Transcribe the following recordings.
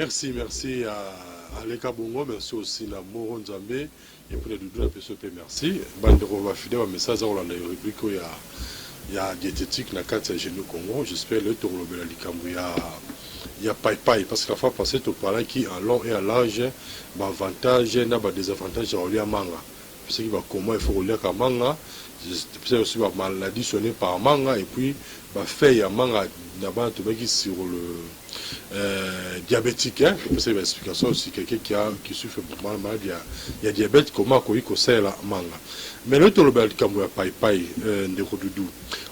Merci à Aleka Bongo, merci aussi à Moro Nzambe et pour les doudous la PSOP, merci. Bandero va filer un message dans la rubrique où il y a diététique na carte génie Congo. J'espère le tour le Likambu il y a paille parce que la fois passée tu parlais qui en long et en large avantage et des désavantages à relier à manga. C'est qui va comment il faut relier à manga. C'est aussi ma maladie sonnée par manga et puis fait à manga d'abord tu qui sur le diabétique hein c'est une explication aussi quelqu'un qui souffre de maladie il y a diabète comment quoi il conseille la manga mais le tolo bel comme paille de rodoudou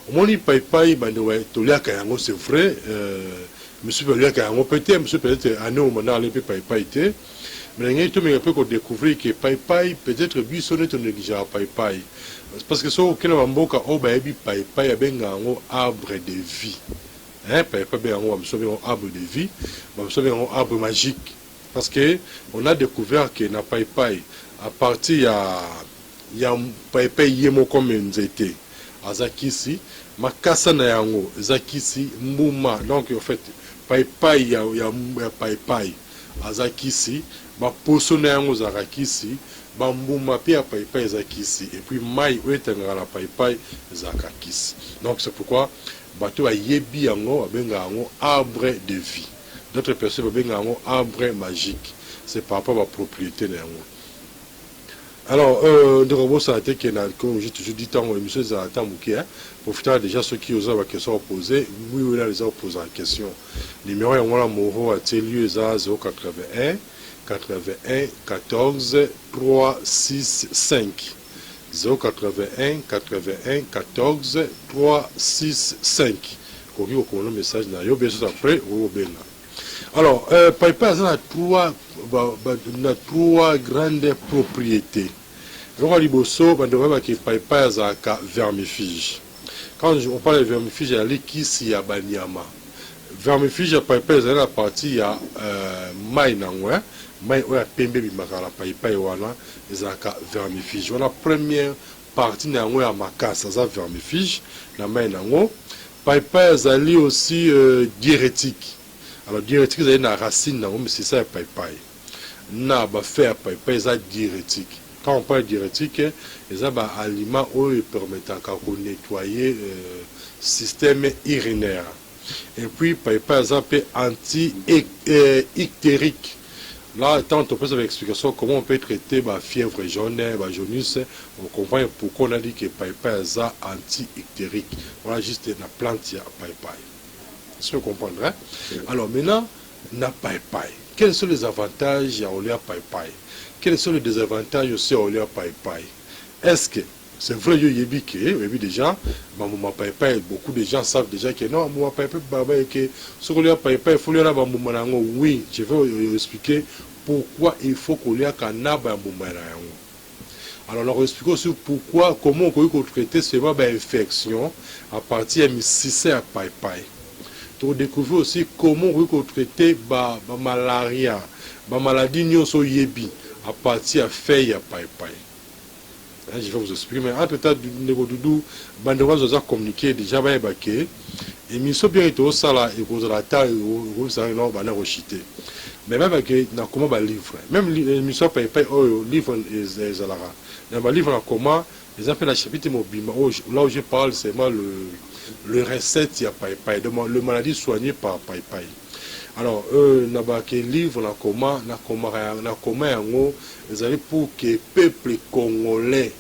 au moins il paille bande ouais tolia kayango c'est vrai monsieur tolia kayango peut-être année au moment aller paille mais il y a peu découvrir que paille peut-être lui sonne ton négligent paille parce que so kena mboka o ba ebi paille benga ngo arbre de vie hein paille benga ngo amsobe arbre de vie amsobe ngo arbre magique parce que on a découvert que na paille à partir ya paille yemo comme nzete azakisi makasa na yango zakisi mbuma donc en fait paille ya paille azakisi ba poso na yango zakisi bambuma pia paille ezakisi et puis mai oetanga la paille ezakakisi donc c'est pourquoi bato ayebi yango abenga yango arbre de vie d'autres personnes abenga yango arbre magique c'est par rapport à la propriété na yango alors de robot ça a été comme j'ai toujours dit tant émission ça attend bouquet profiter déjà ceux qui osent la question posée oui là les ont posé la question numéro yango la moro a lieu 081 81 14 365 081 81 14 365 koki okona message na yo bien sûr après au benga alors paipa na trois grandes propriétés donc liboso bando ba ki paipa za ka vermifuge quand on parle de vermifuge il y a l'équisse ya banyama vermifuge paipa za la partie ya mai na ngwa mai oya pembe bimakala paille wana ezaka vermifuge wana première partie na ngo ya makasa za vermifuge na mai nango paille ezali aussi diurétique alors diurétique ezali na racine nango mais c'est ça paille na ba faire paille za diurétique quand on parle diurétique eza ba aliment oyo permettant de nettoyer système urinaire et puis paille za pe anti ictérique. Là, tant on peut faire l'explication comment on peut traiter la fièvre jaune, la jaunisse, on comprend pourquoi on a dit que paille est anti-ictérique. Voilà juste la plante qui a paille. Est-ce que vous comprendrez? Alors maintenant, na paille. Quels sont les avantages à oléa paille? Quels sont les désavantages aussi à oléa paille? Est-ce que c'est vrai que déjà, beaucoup de gens savent déjà que non, moi que sur le paille, il faut aller oui, je vais expliquer pourquoi il faut qu'on ait un arbre. Alors, on explique aussi pourquoi, comment on peut traiter ce genre d'infection à partir de 6 à paille. On découvre aussi comment on peut traiter la malaria, la maladie nyonso yebi à partir de feuilles à paille. Je vais vous expliquer, mais entre-temps, Doudou, Bandewa nous a communiqué déjà, et Miso bien été au salaire, et vous la taille, vous savez, non, on a rejeté. Mais même avec comment va livre, même Miso paye livre et Zalara. Dans le livre, comment, ils appellent la chapitre mobile, là où je parle, c'est moi le recette, il y a paille, le maladie soignée par paille. Alors, na ba ke livre na comment ils allaient pour que le peuple congolais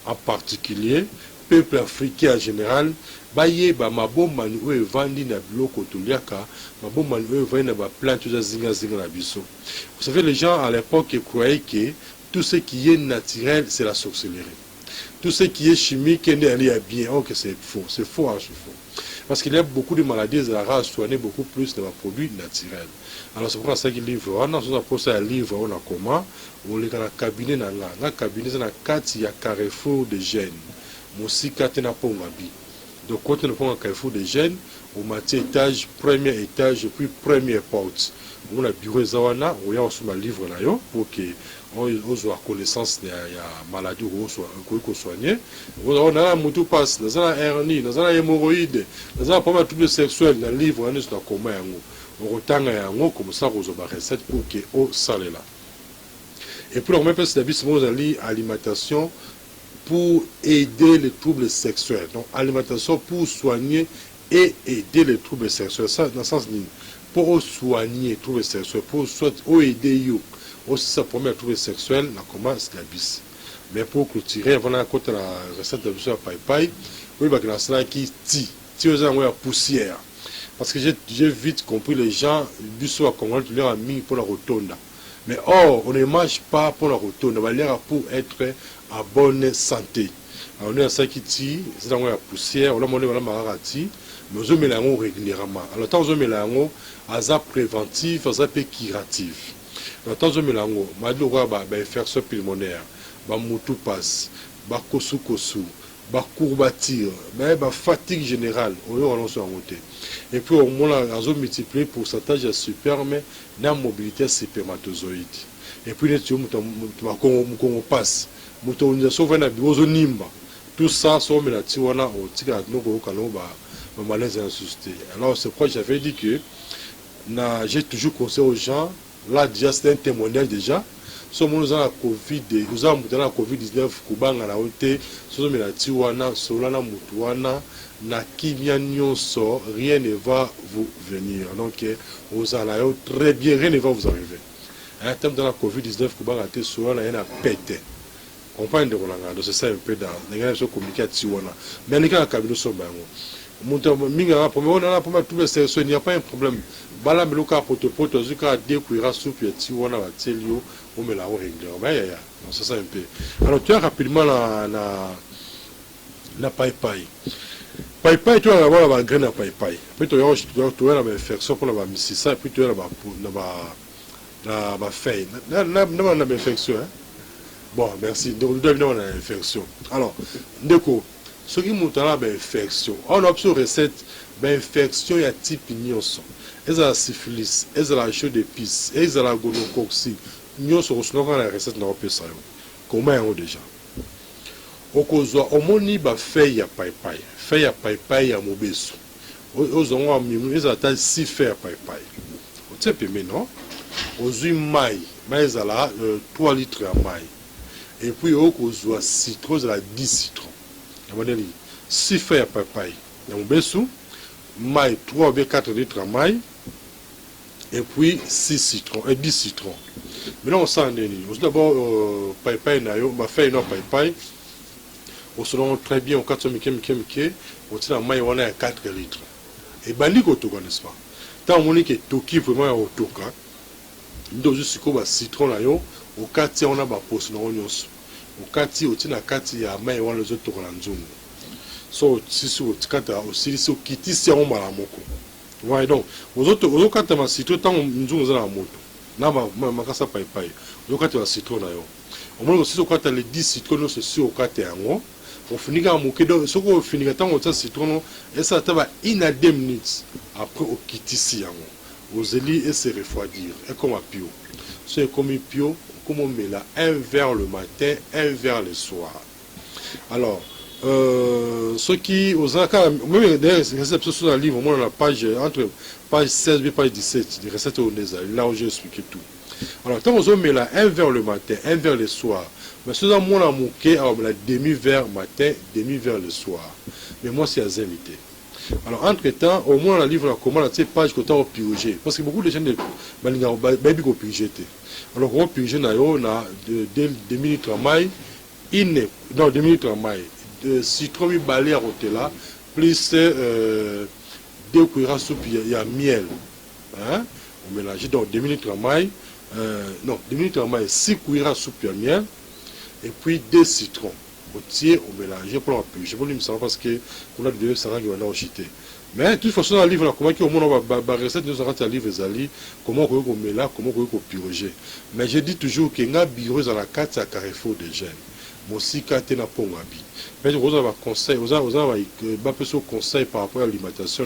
en particulier, peuple africain en général, baye ba maboma ni oyo vandi na biloko toliaka, maboma ni oyo vandi na ba plante za zinga na biso. Vous savez, les gens à l'époque croyaient que tout ce qui est naturel, c'est la sorcellerie. Tout ce qui est chimique, est bien. Oh, que c'est faux, c'est faux. Parce qu'il y a beaucoup de maladies, la race soignée beaucoup plus de produits naturels. Alors c'est pour ça qu'il livre. On a posé un livre, on a comment, on est dans le cabinet, dans le cabinet, dans la carte, il y a Carrefour de Gênes. Moussi Katena Pongabi. Donc quand on prend un Carrefour de Gênes, au matin étage, premier étage, puis première porte. On a bureau Zawana, on a aussi un livre là, pour que on ait connaissance de la maladie qu'on soigne. On a un moutou passe, on a un hernie, on a un hémorroïde, on a un problème de sexuel dans le livre, on a commun. okotanga yango comme ça kozwa ba recette pour que osalela. Et puis on met plus d'habitude alimentation pour aider les troubles sexuels. Donc alimentation pour soigner et aider les troubles sexuels. Ça dans le sens pour soigner les troubles sexuels, pour soit aider you aussi ça promet les troubles sexuels, on commence la bis. Mais pour clôturer, voilà quand la recette de la paille, oui bah que ça qui ti aux envois poussière. Parce que j'ai vite compris les gens du soir comment tu leur as mis pour la rotonde. Mais or, on ne mange pas pour la rotonde, on va l'air pour être en bonne santé. Alors, on est à ça qui tire, c'est dans la poussière, on a demandé à marati, mais on met la régulièrement. Alors, tant on met la à préventif, à curatif. Alors, tant on met la infection pulmonaire, moutou passe, kosu kosu, courbature, fatigue générale, on est en monté. Et puis, au moins, on a multiplié le pourcentage de sperme dans la mobilité spermatozoïde. Et puis, on passe. Tout ça, alors, c'est pourquoi j'avais dit que j'ai toujours conseillé aux gens, là, déjà, c'est un témoignage déjà. Si nous avons la Covid, nous avons la Covid-19, Kubanga la Ote, Sozo Melatiwana, Solana Mutuana, Nakimia Nyonso, rien ne va vous venir. Donc, vous allez très bien, rien ne va vous arriver. En termes de la Covid-19, Kubanga a été Solana, il y a pété. Compagnie de Roland, donc c'est ça un peu dans les gens qui communiquent à Tiwana. Mais les gens qui ont cabinet sont bien. Il n'y a pas un problème. Bala meluka poto zuka découvrir soupe et Tiwana va telio on met la règle. C'est ça un peu. Alors tu as rapidement la paille. Paille, tu vas avoir la graine à paille. Puis tu as la infection pour la mississa, puis tu as la feuille. La infection. Bon, merci. Donc, nous devons avoir l'infection. Alors, d'accord. Ce qui montre là, infection. On a une recette, infection, il y a type ignoson. Il y a la syphilis, il y a la chaux d'épices, il y a la gonocoxie. Nous sommes dans la recette, nous avons ça. Comment est-ce déjà? Au moni, feuille à paille. Feuille à paille à mobesu. Aux ont mis à 6 feuilles à paille. Au type, mais non. Aux mailles, mais à la 3 litres à maille. Et puis, au citron, citron, il y a 10 citrons. Il y a 6 feuilles à papaye. Il y a un bessou, maille, 3 ou 4 litres à maille. Et puis, 6 citrons, et 10 citrons. Mais là, on sent un déni. D'abord, papaye, ma feuille, non, papaye. On se rend très bien au 4 mike, on tient la maille, on a 4 litres. Et bandi, n'est-ce pas? Tant on dit que Toki, vraiment, au Toka. Nous, juste citron, là, au kati on a ba poste na nyonso au kati otina kati ya mai wana zo to na nzungu so sisi otikata osili kiti si on mala moko ouais donc ozo kata ma citron tant nzungu za na moto na makasa pai ozo kata ma citron na yo au moins aussi okata les 10 citrons so si okata yango ofunika moke donc soko ofunika tant on citron et ça va in à 2 minutes après au kiti si yango ozeli et se refroidir et comme à pio c'est comme pio comme on met là, un verre le matin, un verre le soir. Alors, ce qui, aux accords, même des recettes sur le livre, on a la page, entre page 16 et page 17, des recettes au Neza, là où j'ai expliqué tout. Alors, quand on met là, un verre le matin, un verre le soir, mais ce que moi, on a la demi-verre matin, demi-verre le soir. Mais moi, c'est à zémité. Alors, entre-temps, au moins, le livre, comment la page que tu as purgé. Parce que beaucoup de gens ne peuvent pas purger. Alors, on peut purger 2 minutes à maille, non, 2 minutes à maille, citron balé à rotella, plus 2 cuillères à soupe, il y a miel. Hein? On mélange donc 2 minutes à maille, non, 2 minutes à maille, 6 cuillères à soupe, il y a miel, et puis 2 citrons. On tire, on mélange pour la purger. Je ne sais pas parce que on a des sarang qui vont acheter. Mais de toute façon, dans le livre, comment on va recette nous arrête à livre comment on met là, comment on peut purger. Mais je dis toujours qu'il y a un bureau dans la carte à Carrefour des jeunes. Moi aussi, quand tu n'as pas un habit. Mais vous avez un conseil, vous avez un conseil par rapport à l'alimentation.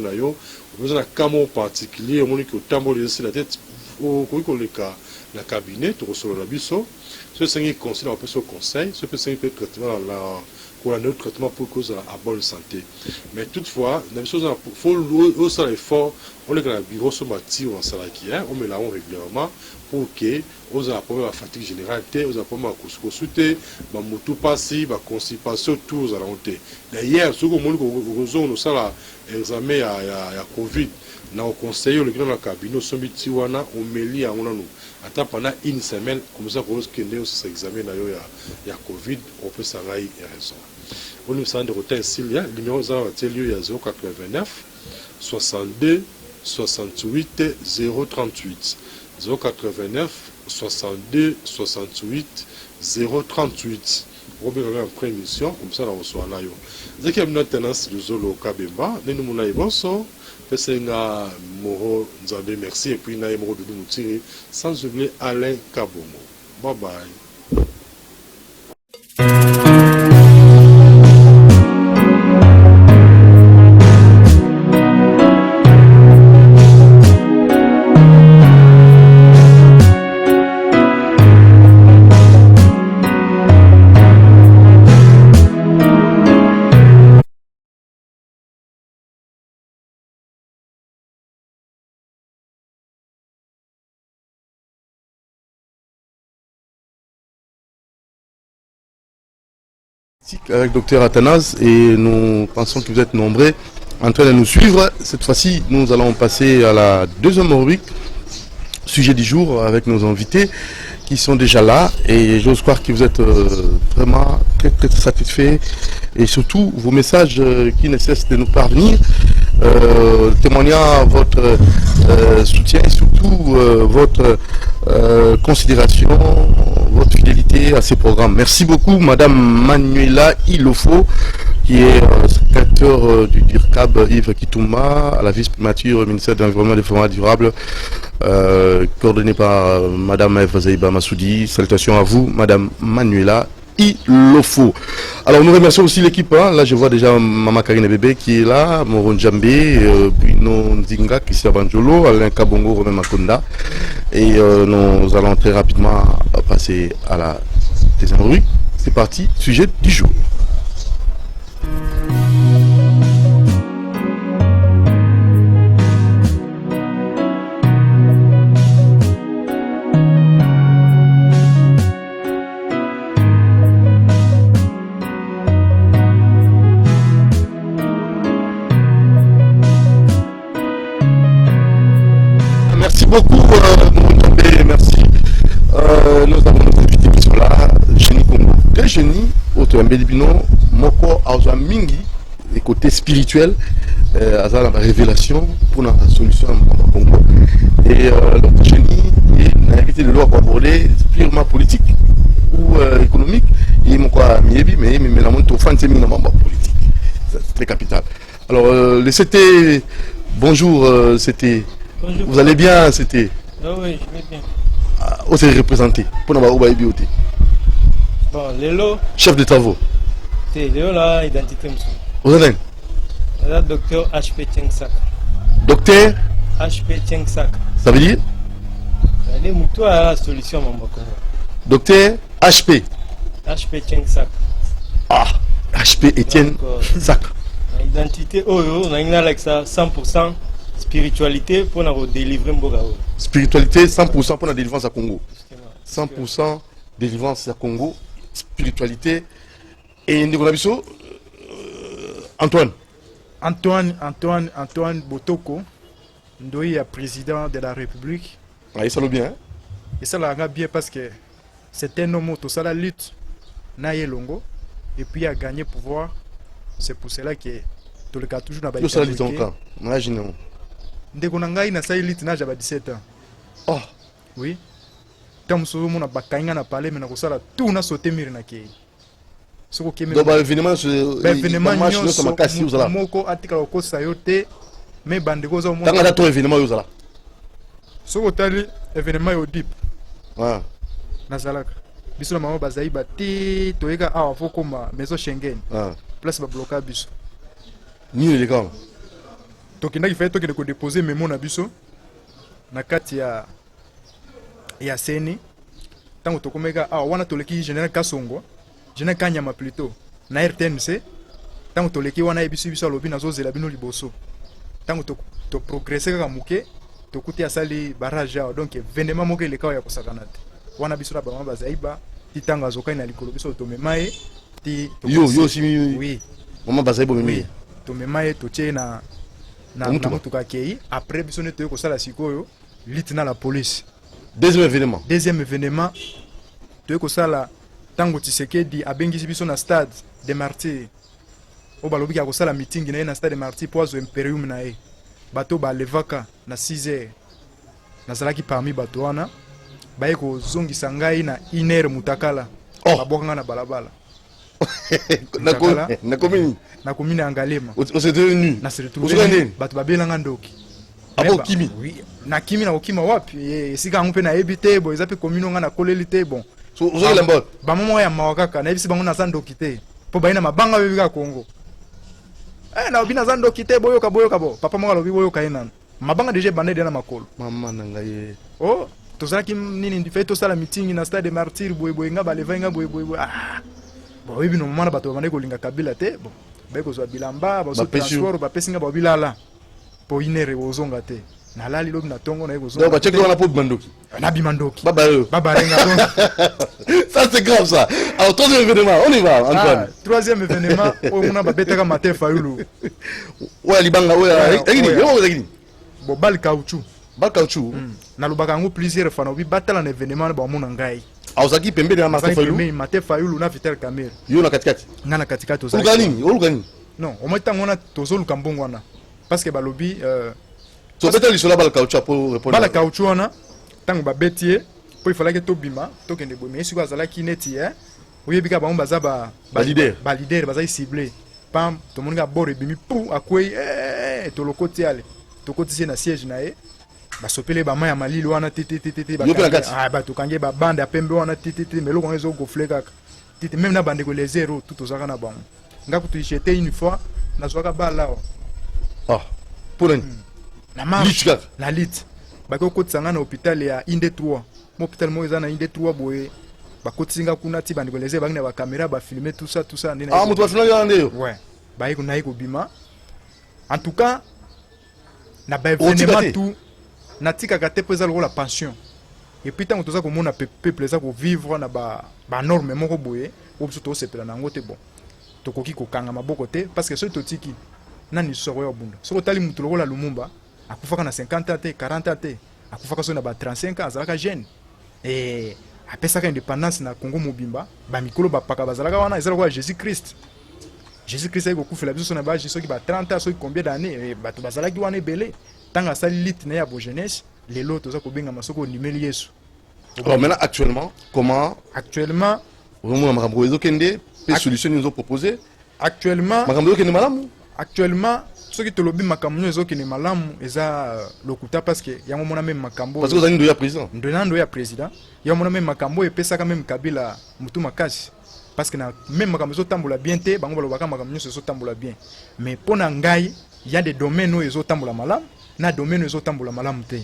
Vous avez un camo particulier, on dit que tambour de la tête, au la cabinet, tu reçois la biseau. Ce qui est conseil, on peut se conseil, ce qui est traitement qu'on a notre traitement pour cause à bonne santé. Mais toutefois, il faut aussi l'effort, on est dans le bureau sur bâti ou en salarié, on met là régulièrement pour que on a pas la fatigue générale, on a pas mal consulter, ma moto passi, ma constipation, tout aux alentours. D'ailleurs, ce que nous avons examen à Covid, na au conseil le grand cabinet sombiti wana on meli a on attend pendant une semaine comme ça qu'on que ce examen na yo ya Covid on peut s'arrêter raison. On nous sent de retard s'il y a numéro 089 62 68 038 089 62 68 038. On peut avoir une prémission comme ça on reçoit là yo. Dès qu'il y a une tendance de zolo kabemba, nous nous n'avons pas Pesenga Moro Nzambe, merci. Et puis Naïm Rodou Moutiri, sans oublier Alain Kabomo. Bye bye. Avec Dr Athanase et nous pensons que vous êtes nombreux en train de nous suivre. Cette fois-ci, nous allons passer à la deuxième rubrique, sujet du jour, avec nos invités qui sont déjà là et j'ose croire que vous êtes vraiment très satisfaits et surtout vos messages qui ne cessent de nous parvenir, témoignant votre soutien et surtout votre considération, votre fidélité à ces programmes. Merci beaucoup Madame Manuela Ilofo qui est secrétaire du DIRCAB Yves Kitouma à la vice-primature ministère de l'Environnement et des Développement durable, coordonné par Madame Eva Zaïba Massoudi. Salutations à vous Madame Manuela Ilofo. Alors nous remercions aussi l'équipe, hein. Là je vois déjà Mama Karine Bébé qui est là, Moron Djambé, Bruno Nzinga, Christian Banjolo, Alain Kabongo, Romain Makonda. Et nous allons très rapidement passer à la deuxième rubrique. C'est parti, sujet du jour. Merci beaucoup, merci. Nous avons nos invités qui sont là, Génie Congo. Quel génie, autre Mbélibino, Moko, Aouza Mingi, et côté spirituel, à la révélation pour la solution à Congo. Et l'autre génie, il a invité le loi pour aborder purement politique ou économique. Il m'a quoi, mais la montre au fan, c'est politique. C'est très capital. Alors, le CT, bonjour, c'était. Bonjour. Vous allez bien, c'était? Ah oui, je vais bien. Où c'est représenté pour nous avoir BOT. Bon, Lélo. Chef de travaux. C'est Lélo là, identité monsieur. Vous allez? Là, docteur HP Tchengsak. Docteur HP Tchengsak. Ça veut dire? Allez, moutou à la solution, mon Congo. Docteur HP. HP Tchengsak. Ah, HP Etienne Sak. Identité, oh, on a une Alexa 100%. Spiritualité pour nous délivrer Mbogao. Spiritualité 100% pour la délivrance à Congo. 100% délivrance à Congo. Spiritualité. Et Ndikonabiso, Antoine. Antoine Botoko, Ndoye est président de la République. Ah, ça va bien. Hein? Et ça l'a bien parce que c'est un homme tout ça la lutte. Naye Longo. Et puis il a gagné pouvoir. C'est pour cela que tout le cas toujours n'a pas été. Ça lutte encore. Imaginez. Ndekonangai na sa elite na jaba 17 ans. Oh, oui. Tam so mo na bakanga na parler mais na kosala tout na sauter mire na ke. Soko ke donc événement nyonso makasi uzala. Moko atika ko sayote mais bandeko zo mo. Tanga to événement uzala. Soko tali événement yo deep. Ah. Nazalaka. Biso na mama bazai bati toyeka awa foko ma maison Schengen. Ah. Place ba bloquer biso. Ni les gars. Tokendaki fait tokende ko déposer memo na biso na kati ya seni tango tokomeka wana toleki général Kasongo général Kanyama plutôt na RTNC tango toleki wana yebiso biso alobi nazozela bino liboso tango to progresser kaka muke tokuti asali barrage awa donc vendement moko eleka ya kosakana te wana biso na bamama bazaiba ti tango azokai na likolo biso tomema ye ti yo si oui mama bazaiba oui mimi tomema ye totie na mutuka kei après biso ne toye kosala sikoyo lit na la police. Deuxième événement toye kosala tango Tshisekedi abengisi biso na stade de Martyrs o balobi ka kosala meeting na ye na stade de Martyrs po azo imperium na ye bato balevaka na 6h nazalaki parmi bato wana baye kozongisa ngai na 1h mutakala babwakanga na balabala na komine Angalema na se retrouver bato babelanga ndoki kimi oui na kimi na okima wapi esika yango mpe nayebi te bo eza mpe komine nga na koleli te bon bamama ya mawa kaka nayebisi bango naza ndoki te mpo baye na mabanga bebika Kongo naobi naza ndoki te boyoka bo papa moko alobi boyoka ye nano mabanga deja ebanda ede na makolo mama na ngai tozalaki nini fai tosala meeting na stade de Martyrs boyeboye nga baleva nga boyeboye boyebi no mama na bato babandaki kolinga Kabila te bon baye kozwa bilamba bazo transport bapesi nga babilala po inere ozonga te nalali lobi na tongo na kozonga donc bacheki wana po bimandoki na bimandoki baba renga ça c'est grave ça. Alors troisième événement, on y va Antoine. Troisième événement on a babetaka Martin Fayulu ouais libanga ouais bon bal caoutchouc na lobaka ngo plusieurs fois na bi batala na événement ba mona ngai azaki pembe na Martin Fayulu na Vital Kamerhe yo na katikati ngana katikati ozaki olugani non au moins tango na tozoluka mbongo wana parce que balobi so beta lisola bal caoutchouc pour répondre bal caoutchouc wana tango babetie po il fallait que tobima tokende boye mais siko azalaki neti oyebika bango baza ba leader baza ciblé pam tomoninga bord ebimi pou akwei tolokoti ale tokotisi na siège na ye basopele bama ya malili wana titi batokange babande ya pembe wana titi meloko ngo ezogofle kaka titi même na bandeko les zéro tout ozaka na bango ngaku tuichete une fois nazwaka bala pour na marche na lit bakokotisa nga na hôpital ya Inde 3 hôpital mo eza na Inde 3 boye bakotisinga kuna ti bandeko les zéro bangi na ba caméra ba filmer tout ça ndena moto bafuna yo ndeyo ouais baye ko nayi ko bima en tout cas na ba événement tout natika kate pesa la pension et puis tant que ça comme on a peuple ça ko vivre na ba norme moko boye obiso to sepela na ngote bon to koki ko kanga maboko te parce que so to tiki nani soro ya bunda so tali mutu lokola Lumumba akufaka na 50 ans te 40 ans te akufaka so na ba 35 ans azalaka jeune et apesaka indépendance na Congo mobimba ba mikolo ba paka bazalaka wana ezalaka Jésus Christ ay ko kufela biso na ba Jésus ki ba 30 ans so combien d'années bato bazalaki wana belé tanga sali lit na ya bo jeunesse les lots za ko benga masoko nimeli Yesu. Alors maintenant actuellement comment vraiment makambo ezokende pe solution nous ont proposé actuellement makambo ezokende malamu soki tolobi makambo ezokende malamu eza lokuta parce que yango mona même makambo parce que ozali ndo ya président yango mona même makambo epesaka même Kabila mutu makasi parce que na même makambo ezotambola bien te bango balobaka makambo nyonso ezotambola bien mais pona ngai il y a des domaines où ezotambola malamu na domaine ezotambola malamu te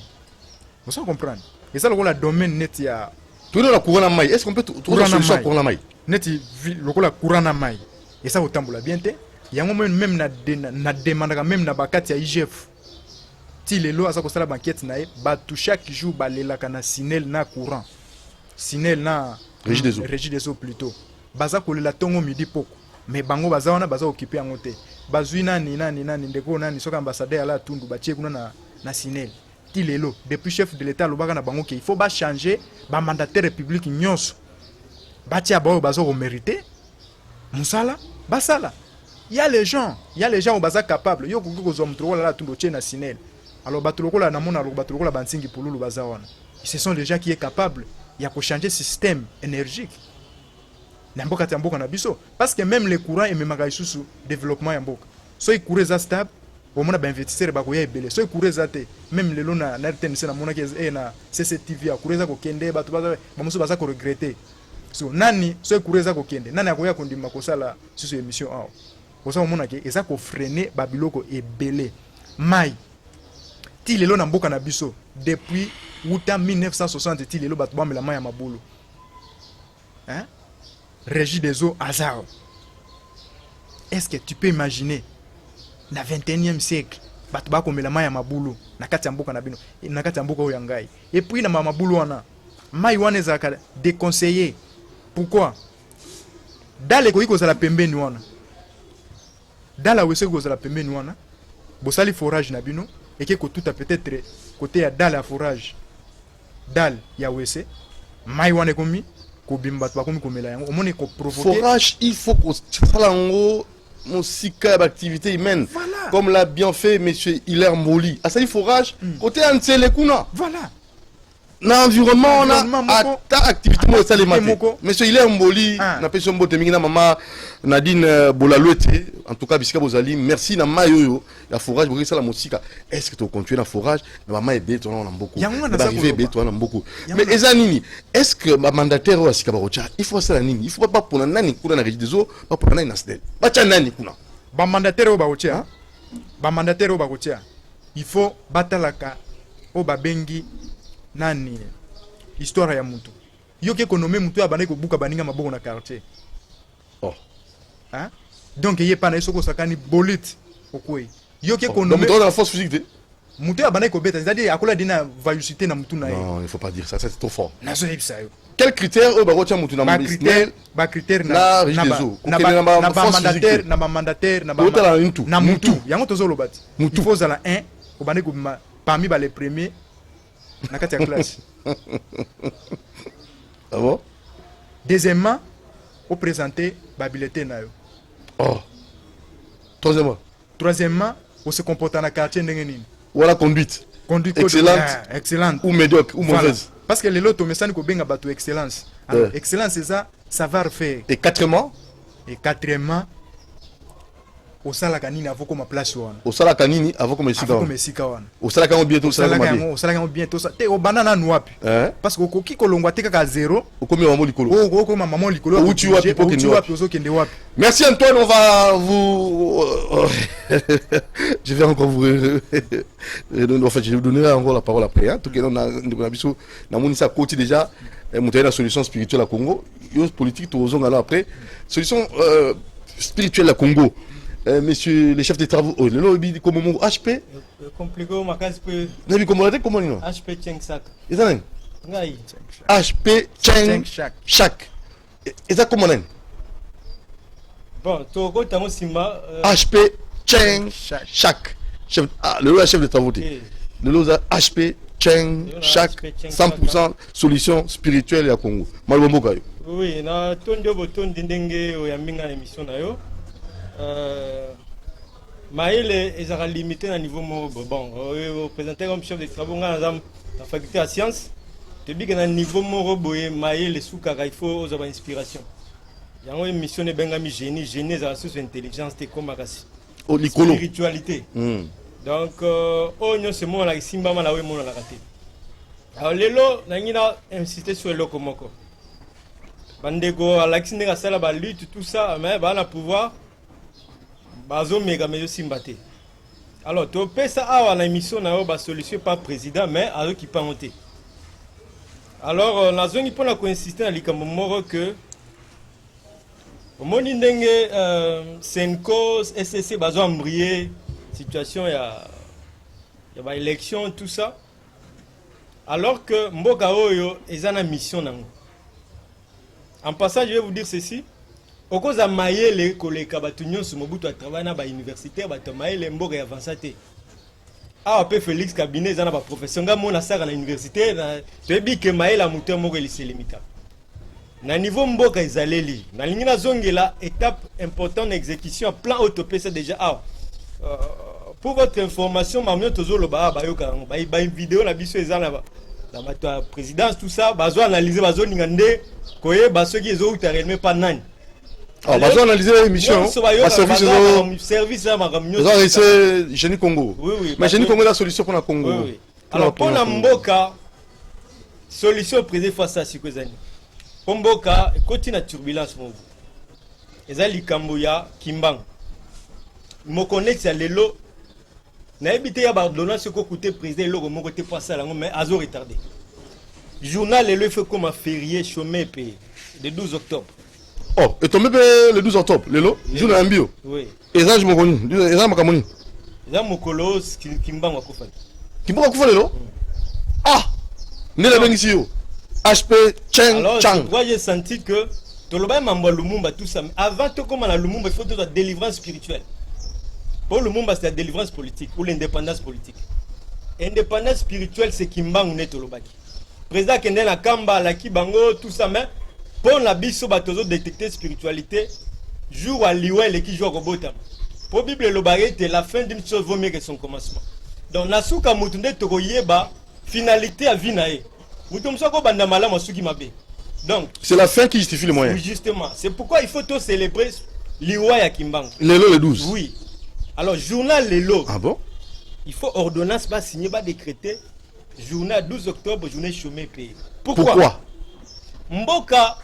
vous comprenez et ça le domaine net ya tout le courant mai est-ce qu'on peut trouver une solution pour la mai net le courant na mai et ça otambola bien te yango même na demandaka même na bakati ya IGF ti lelo asa ko sala banquette na ye ba tout chaque jour balelaka na Sinel na courant Sinel na Régie des eaux plutôt baza kolela tongo midi poko mais bango baza wana baza occupé yango te bazui nani ndeko nani soka ambassadeur ala tundu batie kuna na Sinel ti lelo depuis chef de l'état lobaka na bango ke il faut ba changer ba mandataire république nyonso batia ba bazo ko mériter musala basala il y a les gens au baza capable yo ko zo mtro la tundu tie na Sinel alors batolokola na mona batolokola bansingi pululu baza wana ce sont les gens qui est capable ya ko changer système énergique na mboka ta mboka na biso parce que même les courants et même magaisusu développement ya mboka so i courant za stable au mona ba investisseur ba ko ya ebele so i courant za te même le lona na RTNC na mona ke na CCTV ya courant za ko kende ba to ba muso baza ko regretter so nani so i courant za ko kende nani akoya kondima ko sala sur émission awo ko sa mona ke eza ko freiner ba biloko ebele mai ti lelo na mboka na biso depuis uta 1960 ti lelo ba to ba mela mai ya mabulu Régie des eaux Azao est-ce que tu peux imaginer na 21e siècle bato bakomela mai ya mabulu na kati ya mboka na bino na kati ya mboka oyo ya ngai et puis na mabulu wana mai wana ezalaka déconseillé. Pourquoi? Dale ekoki kozala pembeni wana dala wese kozala pembeni wana bosali forage na bino eke kotuta peut-être côté ya dale ya forage dale ya wese mai wana ekomi kobima bato bakomi komela yango omoni koprovoke forage. Il faut que ça en mon sika d'activité humaine. Voilà. Comme l'a bien fait monsieur Hilaire Mboli. À ça il forage côté Antsele kuna. voilà Na environnement on Environnement a moko. ta activité mo sale maté. Moko. Monsieur Hilaire Mboli Ah. na peso mbote mingi na mama Nadine Bolalwete. En tout cas bisika bozali merci na mayoyo ya forage bokisa la musika. Est-ce que tu continues na forage na mama ebe to na mboko. Yango na Ba za arriver koloba. ebe to na mboko. Yango Mais na- eza nini? Est-ce que ba mandataire wa sika barocha il faut ça nini? Il faut pas pour nani kuna na régie des eaux, pas pour nani na SNEL. Ba cha nani kuna? bamandataire oyo bakotia bamandataire oyo bakotia il faut batalaka oyo babengi nani histoire ya mutu yoki ekonome mutu abandaki kobuka baninga maboko na quartier Oh. hein? Donc ye pana ye soki osakani bolite okwei yoki Donc ekonome dans la force physique. mutu oyo abandaki kobeta c'est-à-dire akola di na vayusité na mutu na ye Non, il faut pas dire ça, c'est trop fort. nazoyebisa yo Quels critères eux barocha mutu na bacritère bacritère na Régie des Eaux. Kokende na ba force physique. na bamandataire na Totala na mutu. na mutu yango tozoloba ti Mutu. il faut ozala un obandaki kobima parmi les premiers na kati ya classe. Ah bon? Deuxièmement, au présenter babilete na yo. Oh. Troisièmement, Troisièmement, au se comporter na quartier ndenge nini. voilà conduite. Conduite Excellente. excellente Ou médiocre, ou Voilà. mauvaise. Parce que les lots tomesani ko benga bato excellence. Alors excellence c'est ça savoir faire. Et quatrièmement, Et quatrièmement, au sala kanini avoko ma place wana. au sala kanini avant comme ici Avoko quand. mesika wana. Au sala kan bientôt Au sala sala comme kango, au sala kango bientôt ça. Te o banana nu wapi. Hein? Parce que okoki kolongwa te kaka zéro. Au combien on likolo. O ko maman likolo. Ou tu wapi, po kende wapi. Ozo kende wapi. Merci Antoine, on va vous je vais encore vous en fait je vais vous donner encore la parole après hein. Tout que on a biso na monisa côté déjà monter la solution spirituelle à Congo. Yo politique tout aux après. Solution spirituelle à Congo. Monsieur le chef des travaux, le lobby comme mon HP, compliqué au makasi pe nabi comment on comment non? HP Chengsak Et ça ngai HP Cheng chaque. Et ça comment on? bon to ko tango simba HP Cheng chaque. Chef le chef de travaux. Le lot HP Cheng chaque 100% solution spirituelle à Congo. Malbombo kayo. oui na tondio botondi ndenge oyambinga na émission na yo maïle ezara limité na niveau moko bon présenté comme chef de travaux nga na faculté à science te bika na niveau moko boye maïle soukaka il faut aux inspiration yango émission ne bengami génie ezara source intelligence te komakasi Au likolo. spiritualité donc oyo nyonso emonana esimbama na oyo emonanaka te alors lelo nangi na insiste sur eloko moko bandeko alakisi ndenge asala balutte tout ça mais baa na pouvoir bazomeka me ezosimba te alors topesa awa na émission na yo basolution pa président mais azoki mpango te alors nazongi mpona koinsiste na likambo moko ke omoni ndenge senco scc bazoambrie situation ya baélection tout ça alors que mboka oyo eza na mission nango en passant je vais vous dire ceci okoza mayele koleka bato nyonso mobutu atravaille na bauniversitaire bato mayele mboka ya avansa te awa mpe félix cabinet eza na baprofesseur nga mona saka na université toyebi ke mayele ya moto moko eliselemika na niveau mboka ezaleli nalingi nazongela étape importante na exécution ya plan oyo topesa déjà awa pour votre information mamio tozoloba awa bayoka yango bavideo na biso eza na bato ya présidence tout ça bazoanalyse bazoninga nde koyeba soki ezouta réellement pa nani bazo analyser l'émission service ya makambo nyonso c'est Génie Congo. Oui, mais Génie Congo la solution pour la Congo. Oui. Alors pour la mboka solution président face à sikozani pour mboka ekoti na turbulence mo eza likambo ya kimbang mokonex ya lelo na ebité ya bardonnance ko coûter président eloko moko te pas ça mais azo retardé journal lelo fait comme un férié chômé payé le 12 octobre Oh, et tombé le 12 octobre, lelo, jour na mbio. Oui. Eza jumokoni, eza makamoni. Eza mokolo Kimbangu akufani. Kimbangu akufa lelo? Ah! Ne la bengi yo. HP Cheng Chang. Moi j'ai senti que Toloba Mambo Lumumba tout ça. Avant tout comme la Lumumba, il faut de la délivrance spirituelle. Pour Lumumba c'est la délivrance politique ou l'indépendance politique. Indépendance spirituelle c'est Kimbangu ne Tolobaki. Président Kende na Kamba la Kibango tout ça mais pour la biso batozo détecter spiritualité jour à liwel et qui joue au botam. Pour Bible le barré c'est la fin d'une chose vaut mieux que son commencement. Donc nasuka mutunde tokoyeba finalité à vie nae. Mutumsoko banda mala masuki mabe. Donc c'est la fin qui justifie les moyens. Justement, c'est pourquoi il faut tout célébrer liwa ya Kimbangu. Lelo le 12. Oui. Alors journal Lelo. Ah bon? Il faut ordonnance pas signer pas décréter journal 12 octobre journée chômée payée. Pourquoi? Mboka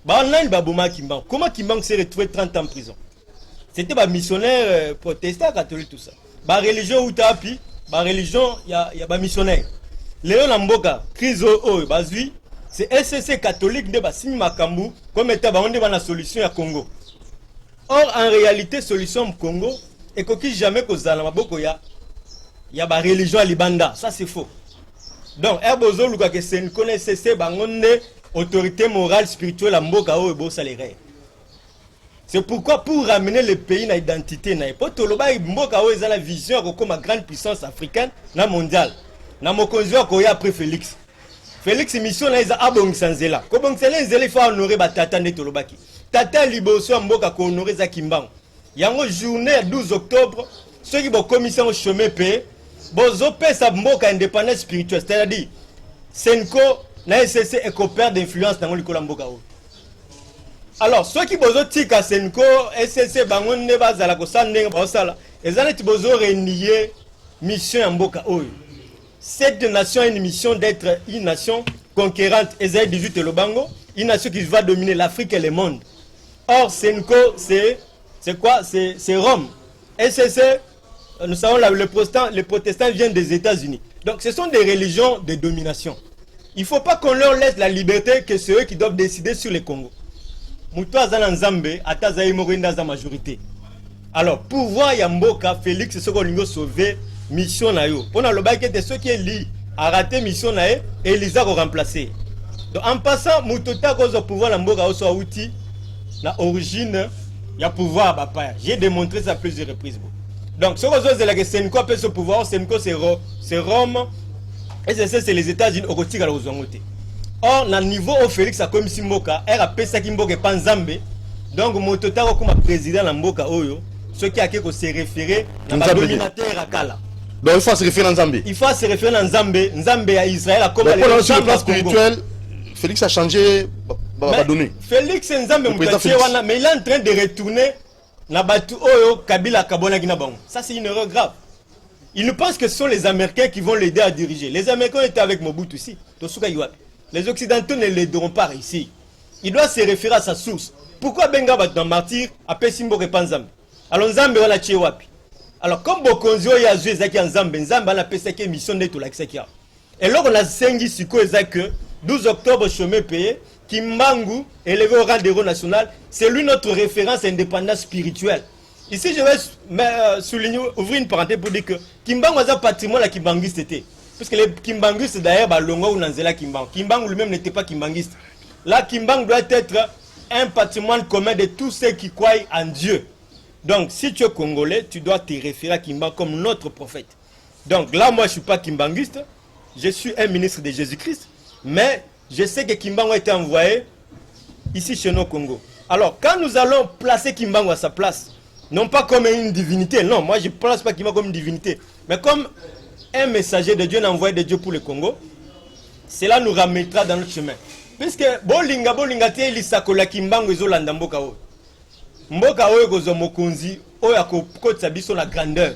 Banane Baboma Kimbangu. Comment Kimbangu s'est retrouvé 30 ans en prison? C'était un missionnaire protestant catholique tout ça. Ba religion ou tapi, ba religion y a ba missionnaire. Léon Mboka, crise o bazui, c'est SCC catholique de Bassini Makambu comme état ba onde ba na solution ya Congo. Or en réalité solution Congo et que jamais kozala maboko ya ba religion à Libanda, ça c'est faux. Donc Erbozo luka que c'est une connaissance bangonde autorité morale spirituelle à Mboka o ebo salaire. C'est pourquoi pour ramener le pays na identité na pour toloba Mboka o ezala vision comme ma grande puissance africaine na mondiale. Na mokonzi ko ya après Félix. Félix mission na eza abongisa nzela. Ko bongisa nzela il faut honorer ba tata ne tolobaki. Tata liboso Mboka ko honorer za Kimbangu. Yango journée 12 octobre, ceux qui vont commission au chemin payé, bozo pesa Mboka indépendance spirituelle, c'est-à-dire Senko na SCC et coopère d'influence dans le Mboka o. Alors ceux qui bozo tika Senko SCC bango ne bazala ko sandeng ba sala, ezana ti bozo renier mission ya Mboka o. Cette nation a une mission d'être une nation conquérante. Esaïe 18 et le Bango, une nation qui va dominer l'Afrique et le monde. Or, Senko, c'est quoi? C'est Rome. SCC, nous savons là, les protestants viennent des États-Unis. Donc, ce sont des religions de domination. Il ne faut pas qu'on leur laisse la liberté que c'est eux qui doivent décider sur le Congo. Moutou Azan Nzambe, Atazaï Morinda za majorité. Alors, pour voir Yamboka, Félix, ce qu'on a sauvé, mission na yo. Pendant le bail que ceux qui est lié a raté mission na et Elisa a remplacé. Donc en passant Moutota cause au pouvoir la Mboka au outil la origine ya pouvoir papa. J'ai démontré ça plusieurs reprises. Donc ce que c'est la question c'est quoi peut ce pouvoir c'est Rome et c'est les États-Unis au côté de l'Ozongote. Or na niveau au Félix a comme Mboka a pesa ki Mboka pas Nzambe. Donc Moutota comme président la Mboka oyo ce qui a quelque se référer na dominateur akala. Donc il faut se référer à Nzambe. Il faut se référer à Nzambe. Nzambe à Israël a comme le sur le plan spirituel, Félix a changé donné. Félix Nzambe mais il est en train de retourner na batu oyo Kabila Kabona Ginabang. Ça c'est une erreur grave. Il nous pense que ce sont les Américains qui vont l'aider à diriger. Les Américains étaient avec Mobutu ici. Les Occidentaux ne l'aideront pas ici. Il doit se référer à sa source. Pourquoi Benga va dans martyr à Pessimbo et Panzambe? Alors Nzambe on a tué wapi? Alors comme Bokonzio ya joué Zaki Nzambe, Nzambe a pesa qui mission de tout l'accès. Et là on a sengi siko que 12 octobre chemin payé, Kimbangu élevé au rang d'héros national, c'est lui notre référence indépendance spirituelle. Ici je vais souligner, ouvrir une parenthèse pour dire que Kimbangu a un patrimoine à Kimbangiste était. Parce que les Kimbanguistes d'ailleurs, Balongo ou Nanzela Kimbangu. Kimbangu lui-même n'était pas Kimbangiste. Là Kimbangu doit être un patrimoine commun de tous ceux qui croient en Dieu. Donc, si tu es congolais, tu dois te référer à Kimbangu comme notre prophète. Donc là, moi, je ne suis pas kimbanguiste. Je suis un ministre de Jésus-Christ. Mais je sais que Kimbangu a été envoyé ici chez nous au Congo. Alors, quand nous allons placer Kimbangu à sa place, non pas comme une divinité, non, moi, je ne place pas Kimbangu comme une divinité, mais comme un messager de Dieu, un envoyé de Dieu pour le Congo, cela nous remettra dans notre chemin. Puisque, bolinga, te lisakola Kimbangu ezolanda mboka o. Mboka oyo gozo mokonzi oyo akokotisa biso la grandeur.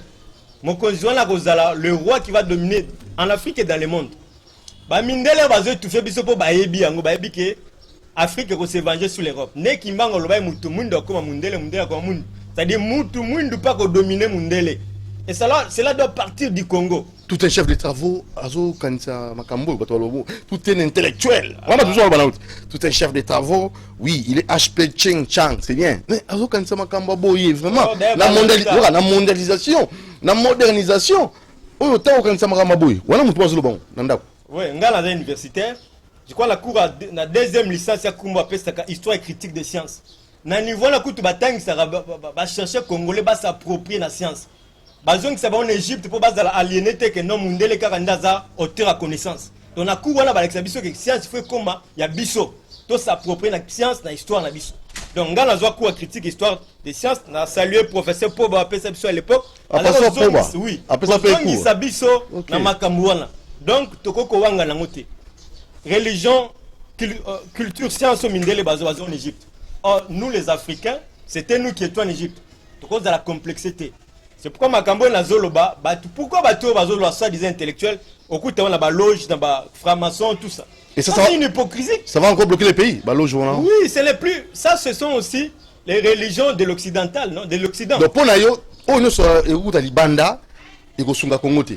Mokonzi wana kozala le roi qui va dominer en Afrique et dans le monde. Ba mindele bazo toufer biso po bayebi yango bayebi ke Afrique ko se venger sur l'Europe. Ne Kimbangu loba mutu mundo koma mundele kwa mundu. C'est-à-dire mutu mundu pas ko dominer mundele. Et cela doit partir du Congo. tout un chef de travaux, Azo Kanisa Makambo, tout un intellectuel. Tout un chef de travaux, oui, il est HP Cheng Chang, c'est bien. Mais Azo Kanisa Makambo, vraiment, la mondialisation, la modernisation. Oh, tant Kanisa Makambo, voilà mon toit bon, Nanda. Oui, Ngala est universitaire. Je crois la cour a la deuxième licence à Kumba Pestaka, histoire et critique des sciences. Na niveau la coutu batang ça va chercher congolais va s'approprier la science. Bazong ça va en Égypte pour base la aliéné que non mundele karandaza auteur à connaissance. Donc na cour wana ba l'exabiso que science fait comme ya biso. To s'approprier la science na histoire na biso. Donc ngala zo cour critique histoire des sciences na saluer professeur Poba Pesa biso à l'époque. Alors oui. Après ça fait cours. Ça biso na makambu wana. Donc tokoko wanga na ngote. Religion culture science au mindele bazo en Égypte. Or, nous les Africains, c'était nous qui étions en Égypte. Donc, on a la complexité. C'est pourquoi Makambo et Nazoloba, pourquoi Bato Bazolo soit des intellectuels, au coup, on a la loge, dans la franc-maçon, tout ça. Et ça, c'est une hypocrisie. Ça va encore bloquer les pays, loge, oui, c'est les plus. Ça, ce sont aussi les religions de l'occidental, non, de l'Occident. Donc, pour Nayo, on ne soit où à Libanda et au Sunga Kongote.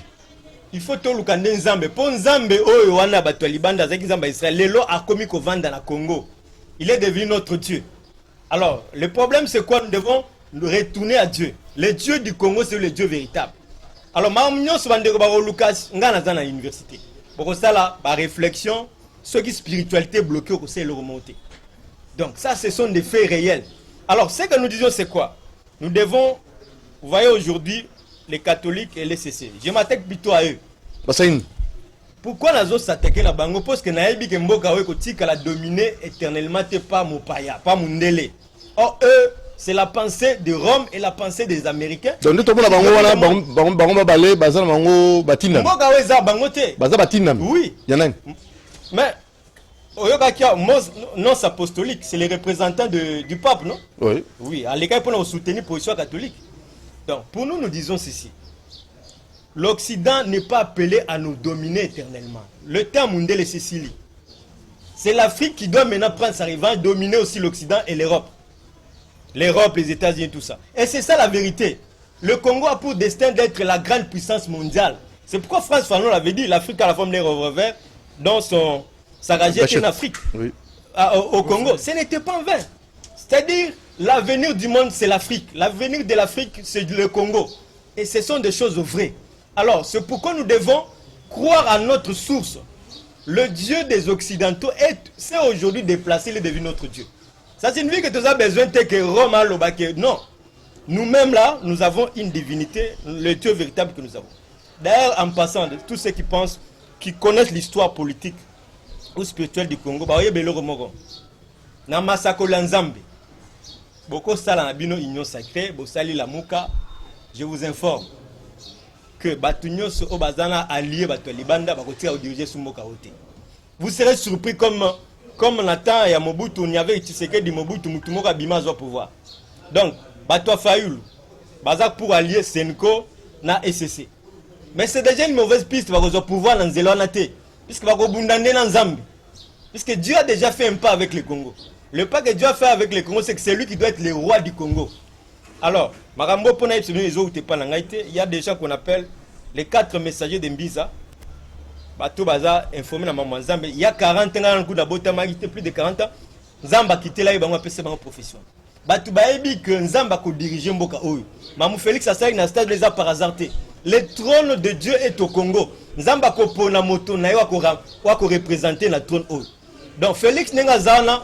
Il faut tout le monde Nzambe. Pour Nzambe, oh, Wana Bato Libanda, c'est Nzambe Israël. Les lois a commis qu'on vend dans la Congo. Il est devenu notre Dieu. Alors, le problème, c'est quoi? Nous devons nous retourner à Dieu. Le Dieu du Congo, c'est le Dieu véritable. Alors, Mamounion, se vende au Lucas, à l'université. Pour ça, là, par réflexion, ce qui est spiritualité bloquée, c'est le remonter. Donc, ça, ce sont des faits réels. Alors, ce que nous disons, c'est quoi? Nous devons, vous voyez aujourd'hui, les catholiques et les CC. Je m'attaque plutôt à eux. Pourquoi nous s'attaquer à Bango? Parce que Naïbi Kemboka Wekotika l'a dominé éternellement, pas Mopaya, pas Mundele. Or, eux, c'est la pensée de Rome et la pensée des Américains. Donc, nous avons Bango Balé, Bazan Bango Batinam. Mboka Weza Bangote. Bazan Batinam. Oui. Yanan. Mais, Oyogakia, non apostolique, c'est les représentants du pape, non? Oui. Oui, à l'écart, pour nous soutenir la position catholique. Donc, pour nous, nous disons ceci. L'Occident n'est pas appelé à nous dominer éternellement. Le terme Mundele et Sicile. C'est l'Afrique qui doit maintenant prendre sa revanche, dominer aussi l'Occident et l'Europe. L'Europe, les États-Unis, tout ça. Et c'est ça la vérité. Le Congo a pour destin d'être la grande puissance mondiale. C'est pourquoi France Fanon l'avait dit, l'Afrique a la forme d'un revers dans sa ragette en Afrique. Oui. Au Congo. Ce n'était pas en vain. C'est-à-dire, l'avenir du monde, c'est l'Afrique. L'avenir de l'Afrique, c'est le Congo. Et ce sont des choses vraies. Alors, c'est pourquoi nous devons croire à notre source. Le Dieu des Occidentaux c'est aujourd'hui déplacé, il est devenu notre Dieu. Ça signifie que tu as besoin de Rome à l'Obake. Non. Nous-mêmes là, nous avons une divinité, le Dieu véritable que nous avons. D'ailleurs, en passant, de tous ceux qui pensent, qui connaissent l'histoire politique ou spirituelle du Congo, bah, na masako lanzambe. Boko sala na bino union sacrée, bo sali la muka, je vous informe que Batunyo so obazana allié bato libanda bakotira diriger sumboka ote. Vous serez surpris comme Nathan et Mobutu, il y avait Tshisekedi Mobutu mutumoka bima zo pouvoir. Donc bato Fayulu, bazak pour allier Senko na SCC. Mais c'est déjà une mauvaise piste bakozo pouvoir dans zelona te, puisque bakobundande na Nzambe. Puisque Dieu a déjà fait un pas avec le Congo. Le pas que Dieu a fait avec le Congo, c'est que c'est lui qui doit être le roi du Congo. Alors, il y a des gens qu'on appelle les 4 messagers de Mbiza. Bato Baza informé dans Maman Zambé. Il y a 40 ans, plus de 40 ans. Zamba quitté là, il va passer dans profession. Bato Baebi que Nzamba ko diriger Mboka Oyo. Mamou Félix a ça, stade les a par hasard. Le trône de Dieu est au Congo. Nzamba ko pona moto na yo ko représenter na trône Oyo. Donc Félix Nengazana,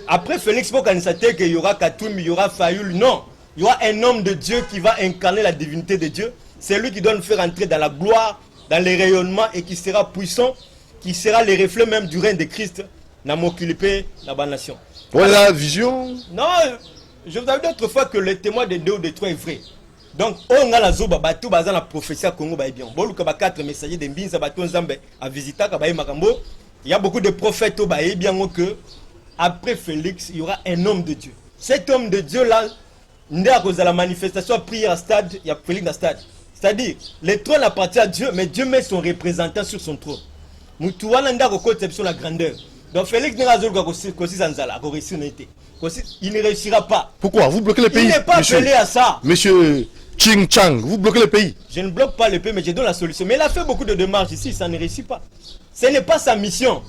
après Félix Bokanisate, qu'il y aura Katoum, il y aura Fayoul, non. Il y aura un homme de Dieu qui va incarner la divinité de Dieu. C'est lui qui doit nous faire entrer dans la gloire, dans les rayonnements et qui sera puissant, qui sera le reflet même du règne de Christ dans Mokilipé, dans la nation. Voilà la vision. Non, je vous avais dit autrefois que le témoin de 2 ou de 3 est vrai. Donc, on a la zoba, batou, bazan la prophétie à Congo, bien. Bon, le 4 messagers de Mbinza, batou, Nzambe, à visiter, Makambo. Il y a beaucoup de prophètes, bien que après Félix, il y aura un homme de Dieu. Cet homme de Dieu-là, à cause de la manifestation, à prier à stade, il y a Félix dans stade. C'est-à-dire, le trône appartient à Dieu, mais Dieu met son représentant sur son trône. Moutouana n'a pas conception la grandeur. Donc Félix il ne réussira pas. Pourquoi? Vous bloquez le pays. Il n'est pas appelé à ça. Monsieur Ching Chang, vous bloquez le pays. Je ne bloque pas le pays, mais je donne la solution. Mais il a fait beaucoup de démarches ici, ça ne réussit pas. Ce n'est pas sa mission.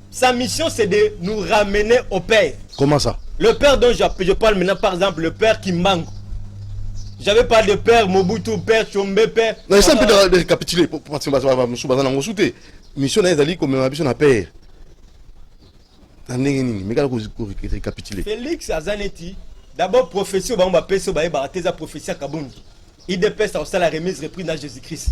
Sa mission, c'est de nous ramener au père. Comment ça? Le père dont je parle maintenant, par exemple, le père Kimbangu. J'avais pas de père Mobutu, père Chombe, père... Non, c'est un peu de récapituler. Parce que je suis mission d'Azali comme ma mission à père. Récapituler. Félix Azaneti, d'abord prophétie, on va passer au prophétie à Kabundi. Il dépêche à la remise reprise dans Jésus-Christ.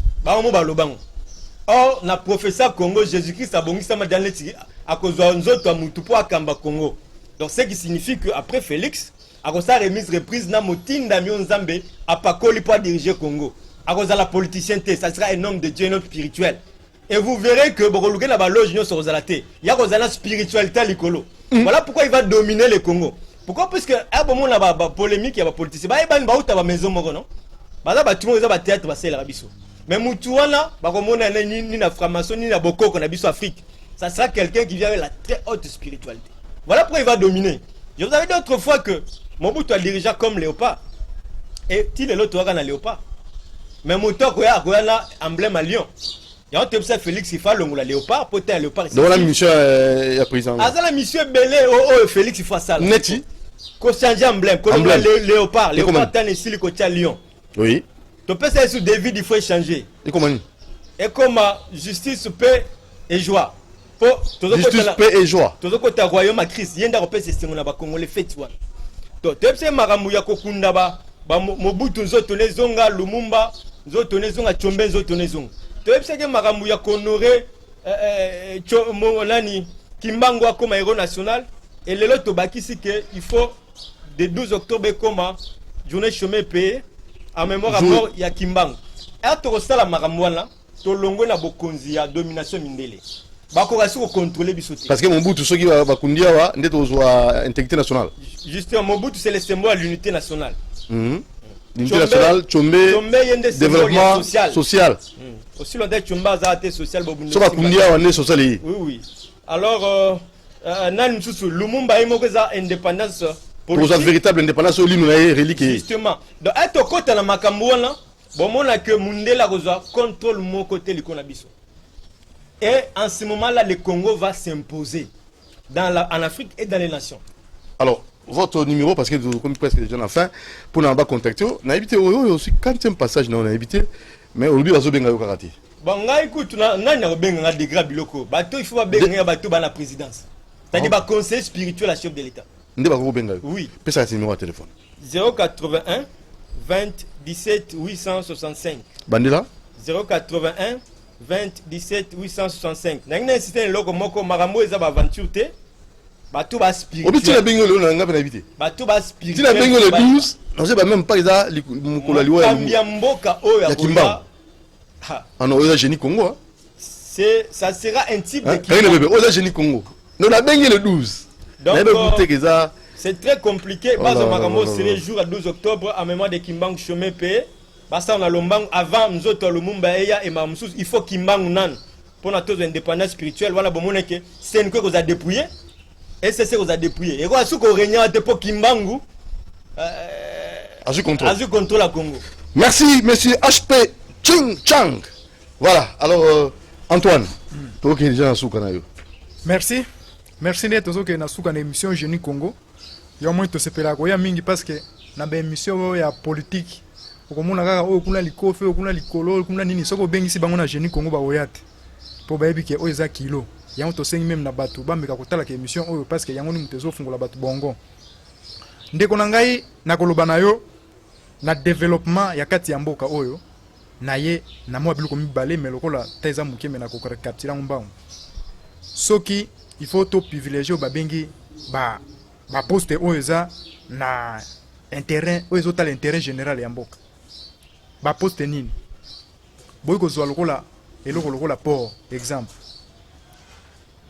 Or, na prophétie à Congo, Jésus-Christ a bongi sama dans les à cause de nzoto mutupo à Kamba Congo. Donc, ce qui signifie qu'après Félix, à cause de la remise reprise, na motinda mion Nzambe a pas collé pour diriger Congo. À cause de la politicienne, ça sera un homme de Dieu, un homme spirituel. Et vous verrez que Bokoluke n'a pas loge sur Rozalate. Il y a une spiritualité à l'écolo. Voilà pourquoi il va dominer le Congo. Pourquoi? Parce que à un moment il y a une polémique, il y a une politicien. Il y a une maison non. Tout le monde a un théâtre, c'est la biso. Mais Moutouana, ni la franc-maçon, ni la Boko qu'on a biso Afrique. Ça sera quelqu'un qui vient avec la très haute spiritualité. Voilà pourquoi il va dominer. Je vous avais dit autrefois que Mobutu a dirigé comme léopard. Et il est l'autre à léopard. Mais Moutouana a un emblème à lion. Il y a un Félix qui fait le léopard, peut-être un léopard. Donc la mission est présente. Ah, la mission belé, Félix il fait ça. Neti. Qu'on change emblème, qu'on a léopard, léopard t'as ici le côté lion. Oui. Tu peux ça sur David, il faut changer. Et comment? Et comme justice, paix et joie. Justice, paix et joie. Tout le côté royaume à Christ, il y a un repère, c'est ce qu'on a Congolais fait. Donc, tu sais, Maramouya Kokundaba, Mobutu Zotone Zonga, Lumumba, Zotone Zonga, Chombe Zotone Zonga. Tu sais que Maramouya Konoré, Kimbangu comme héros national, et le lot Tobaki, c'est qu'il faut, le 12 octobre, comme journée chemin payé, en mémoire à mort, il y a Kimbangu. Et tu reçois la Maramouana, tu longo na bokonzi à domination mindele. Bakorasi ko contrôler bisoté. Parce que Mobutu ceux qui va kundia wa ndeto zwa intégrité nationale. Justement Mobutu c'est le symbole de l'unité nationale. L'unité nationale, Chombe, développement social. Aussi l'on dit Chombe azate social bobundi. So ba kundia wa ne social. Oui oui. Alors nan msusu Lumumba imokoza indépendance pour sa véritable indépendance au limon relique. Justement. Donc être côté na makambo wana bon mona que Mundela kozwa contrôle mon côté likona biso. Et en ce moment-là, le Congo va s'imposer en Afrique et dans les nations. Alors, votre numéro, parce que comme presque les gens ont faim, pour nous contacter, on a évité aussi quand un passage, on a évité, mais on lui a bien au karaté. Bon, écoute, on a bien des grands biloko. Bateau, il faut bien bateau dans la présidence. C'est-à-dire le conseil spirituel à chef de l'État. Oui. Puis ça, c'est le numéro de téléphone. 081 20 17 865. Bandela 081 20 17 865. Nangina insisté loko moko marambo eza ba aventure te. Bato ba spirituel. Obi tina bengo le na ngapa invité. Bato ba spirituel. Tina bengo le 12. Non c'est pas même pas ça mukolo liwa. Kambia mboka oyo ya Kimbangu. Ah non, oyo génie Congo. Ça sera un type de Kimbangu. Bébé, oyo génie Congo. Non la bengo le 12. Donc c'est très compliqué. Bazo marambo c'est le jour à 12 octobre en mémoire de Kimbangu chemin payé. Basta on a lombangu avant Mzoto Lumumba eya et Mamsous il faut Kimbangu nan pour notre indépendance spirituelle voilà bon que c'est une chose à dépouiller et c'est ce qu'on a dépouillé et quoi sous qu'on règne à pour Kimbangu Azu contrôle la Congo. Merci monsieur HP Ching Chang. Voilà alors Antoine toi qui déjà sous Kanayo. Merci d'être au na sous kana émission Génie Congo. Ya moins to sepela ko ya mingi parce que na ba émission ya politique okomona kaka oyo kuna likofe oyo kuna likolo kuna nini soko bengisi bango na Génie Congo ba oyate po bayebi ke oyo eza kilo yango tosengi même na bato bameka kotala ke émission oyo parce que yango ni mutezo fungola bato bongo ndeko na ngai na koloba na yo na développement ya kati ya mboka oyo na ye na mwa biloko mibale mais lokola taiza muke me na ko capturer ngombango soki il faut to privilégier ba bengi ba poste oyo eza na intérêt oyo ezota l'intérêt général ya mboka ba poste nini boy ko zwa lokola eloko lokola port exemple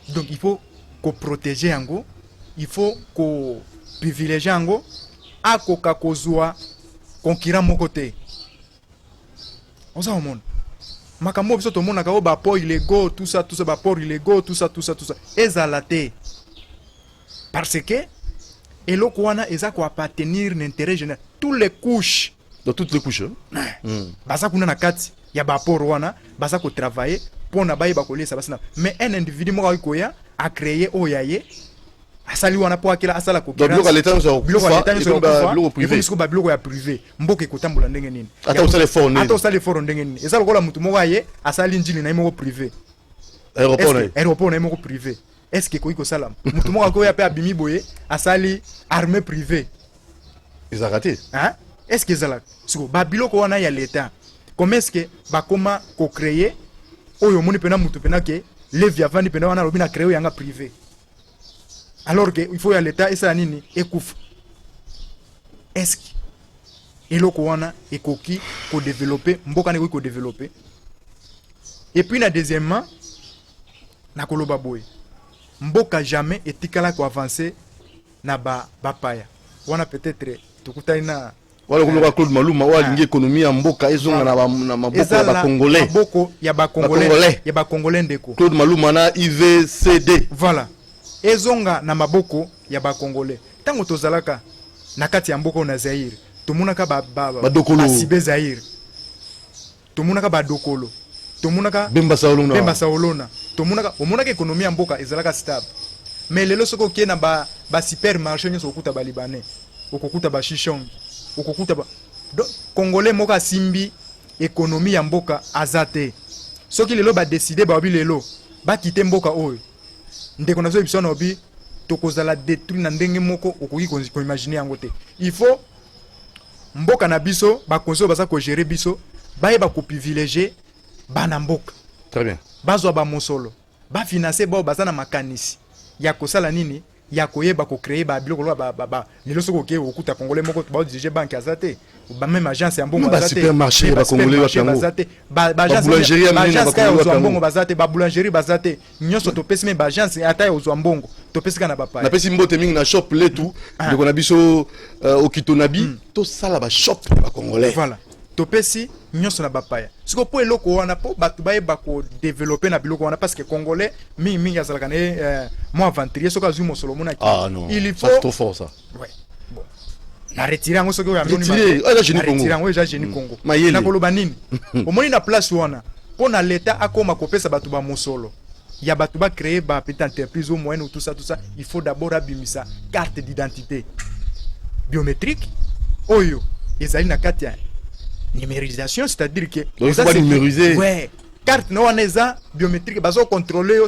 donc il faut ko protéger yango il faut ko privilégier yango akoka kozwa concurrent moko te oza omona makambo biso tomona ka ba port illégaux tout ça ba port illégaux tout ça ezala te parce que eloko wana eza ko appartenir l'intérêt général toutes les couches dans toutes les couches baza kuna na kati ya baporo wana baza ko travailler pona baye bakolesa basina mais un individu moko akoya a créer oyaye asali wana po akela asala ko biloko l'état nous biloko privé ba biloko ya privé mboka ekotambola ndenge nini ata osala fort nini ata osala fort ndenge nini eza lokola mutu moko aye asali njili na moko privé aéroport na moko privé est-ce que koiko sala mutu moko akoya pe abimi boye asali armée privée ils ont raté hein est-ce que ezala siko ba biloko wana ya l'état comment est-ce que bakoma ko créer oyo moni pena mutu pena ke levi avandi pena wana lobina créer yanga privé alors que il faut ya l'état esa nini ekufa est-ce que eloko wana ekoki ko développer mboka ne ko développer et puis na deuxièmement na koloba boy mboka jamais etikala ko avancer na ba paya wana peut-être tukutani na wala kuloba Claude Maluma wala lingi économie ya mboka ezonga na maboko ya ba congolais maboko ya ba congolais ya ba congolais ndeko Claude Maluma na IVCD voilà ezonga na maboko ya ba congolais tango tozalaka na kati ya mboka na Zaire tomunaka ba sibe Zaire tomunaka ba dokolo tomunaka Bemba Saolona tomunaka omunaka économie ya mboka ezalaka stable mais lelo soko ke na ba supermarché nyo sokuta ba libanais okokuta ba chichong okokuta ba congolais moka simbi économie ya mboka azate soki lelo ba décider ba obi lelo ba quitter mboka oyo ndeko nazo biso na obi tokozala détruire na ndenge moko okoki ko imaginer yango te il faut mboka na biso ba konzo baza ko gérer biso ba ko privilégier bana mboka très bien bazwa ba mosolo ba financer ba baza na makanisi ya kosala nini ya koyeba ko créer ba biloko ba lelo soko ke okuta congolais moko ba diriger banque azate ba même agence ya mbongo azate supermarché ba congolais bazate ba agence ka ya mbongo bazate ba boulangerie bazate nyoso to pesi me ba agence ata ya uzwa mbongo to pesi kana ba pa na pesi mbote mingi na shop letu ndeko na biso okitonabi to sala ba shop ba congolais voilà topesi nyonso na bapaya siko po eloko wana po bato bayeba ko développer na biloko wana parce que congolais mingi azalaka ne moi aventurier soka azwi mosolo mona ki il faut c'est trop fort ça ouais bon na retirer ngo soki oyambi ni ja génie Congo na koloba nini omoni na place wana po na l'état akoma kopesa bato ba mosolo ya bato ba créer ba petite entreprise au moyen ou tout ça il faut d'abord abimisa carte d'identité biométrique oyo ezali na kati ya numérisation, c'est-à-dire que donc il faut pas numériser. Ouais. Carte no aneza biométrique bazo contrôler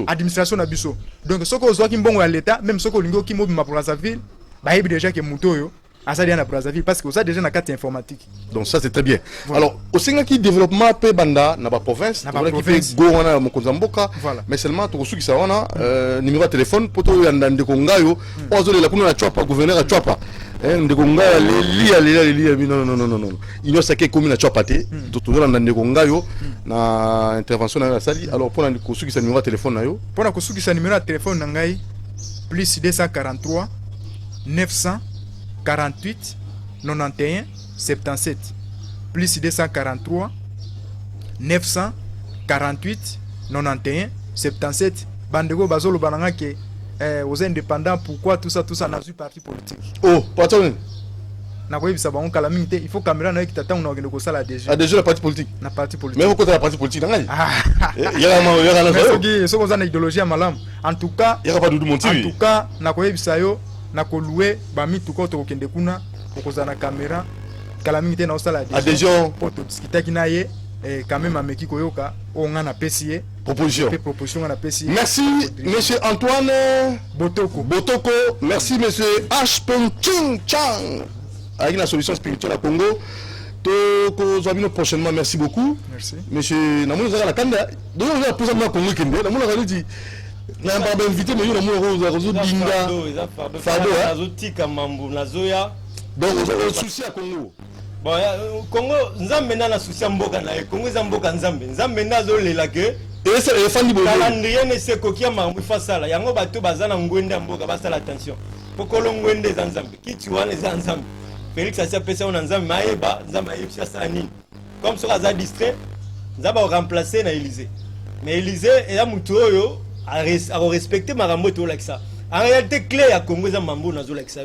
administration na biso. Donc soko ozwaki mbongo ya l'état même soko lingo ki mobi ma Brazzaville, ba yebi déjà que mutoyo asali na Brazzaville parce que ça déjà na carte informatique. Donc ça c'est très bien. Voilà. Alors au singa ki développement pe banda na ba province, na ba province go wana mokonza mboka, mais seulement to suki sa wana numéro de téléphone poto ya ndande ko ngayo, ozo le la kuna na chwapa gouverneur a chwapa. Ndeko nga lia non il sake komi na chapate toujours na ndeko nga yo na intervention na sali alors pour na kosuki sa numéro de téléphone na yo pour na kosuki sa numéro de téléphone na ngai plus 243 948 91 77 plus 243 948 91 77 bandeko bazolo bananga ke aux indépendants pourquoi tout ça n'a pas parti politique oh patron na koyi bisa bango kala mingi te il faut caméra na ekita tango na okende ko sala déjà la parti politique na parti politique mais pourquoi la parti politique ngai yala na so ko za na idéologie ya malamu en tout cas yaka pas dudu monti en tout cas na koyi bisa yo na ko louer ba mitu ko to okende kuna ko za na caméra kala mingi te na osala déjà pour tout discuter kinaye quand même ameki koyoka on a PCA proposition on a PCA. Merci monsieur Antoine Botoko, merci monsieur H. Ching Chang avec la solution spirituelle à Congo. To ko prochainement, merci beaucoup. Merci monsieur namono za la kanda donc on va poser moi Congo kende namono ga dit na ba invité mais namono za zo dinga fado azotika mambu nazoya donc on souci à Congo. Bon, Congo, nzambe na souci mboka na Congo za mboka nzambe nazo lela ke et c'est fandi bo calendrier ne se kokia mambu fasala yango bato bazana ngwende mboka basala attention pokolo ngwende za nzambe kiti wana za nzambe Félix asia pesa ona nzambe maeba nzambe yepsa sani comme ça za distrait nzaba remplacer na Élysée mais Élysée et ya mutu oyo a respecter marambo to like ça en réalité clé ya Congo za mambo nazo like ça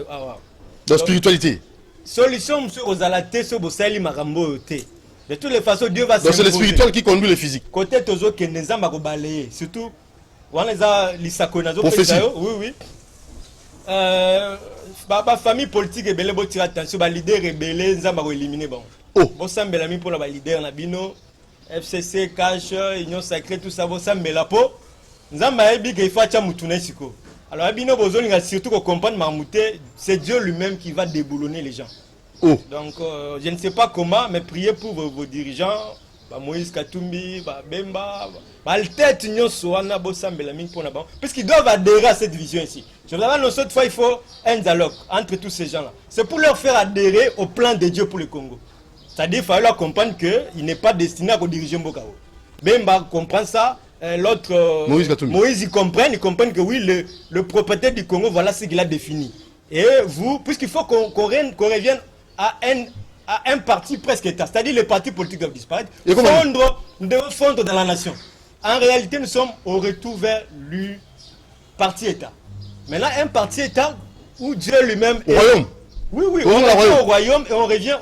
dans spiritualité solution monsieur ozalate so bosali makambo te. De toutes les façons Dieu va donc c'est le spirituel qui conduit le physique. Côté tozo kende nzamba ko balayer surtout wana za lisako nazo prophétie. Oui. Ba famille politique ebele bo tira attention ba leader rebelle nzamba ko éliminer bon. Oh. Bo sambela mi pour la ba leader na bino FCC cash union sacrée tout ça bo sambela po nzamba ebi ke fa cha mutuna siko. Alors bino bozoni nga surtout ko comprendre marmouté, c'est Dieu lui-même qui va déboulonner les gens. Oh. Donc je ne sais pas comment mais priez pour vos dirigeants. Moïse Katumbi, Bemba, tête wana bosambela mingi pona bon parce qu'ils doivent adhérer à cette vision ici. Je vous avais cette fois il faut un dialogue entre tous ces gens-là. C'est pour leur faire adhérer au plan de Dieu pour le Congo. C'est-à-dire qu'il faut leur comprendre qu'il n'est pas destiné à diriger Mbokao. Bemba comprend ça, l'autre Moïse il comprend que oui le propriétaire du Congo voilà ce qu'il a défini. Et vous puisqu'il faut qu'on revienne à un parti presque État, c'est-à-dire les partis politiques doivent disparaître, fondre dans la nation. En réalité, nous sommes au retour vers le parti État. Maintenant, un parti État où Dieu lui-même est... Royaume. Oui, on revient au royaume et on revient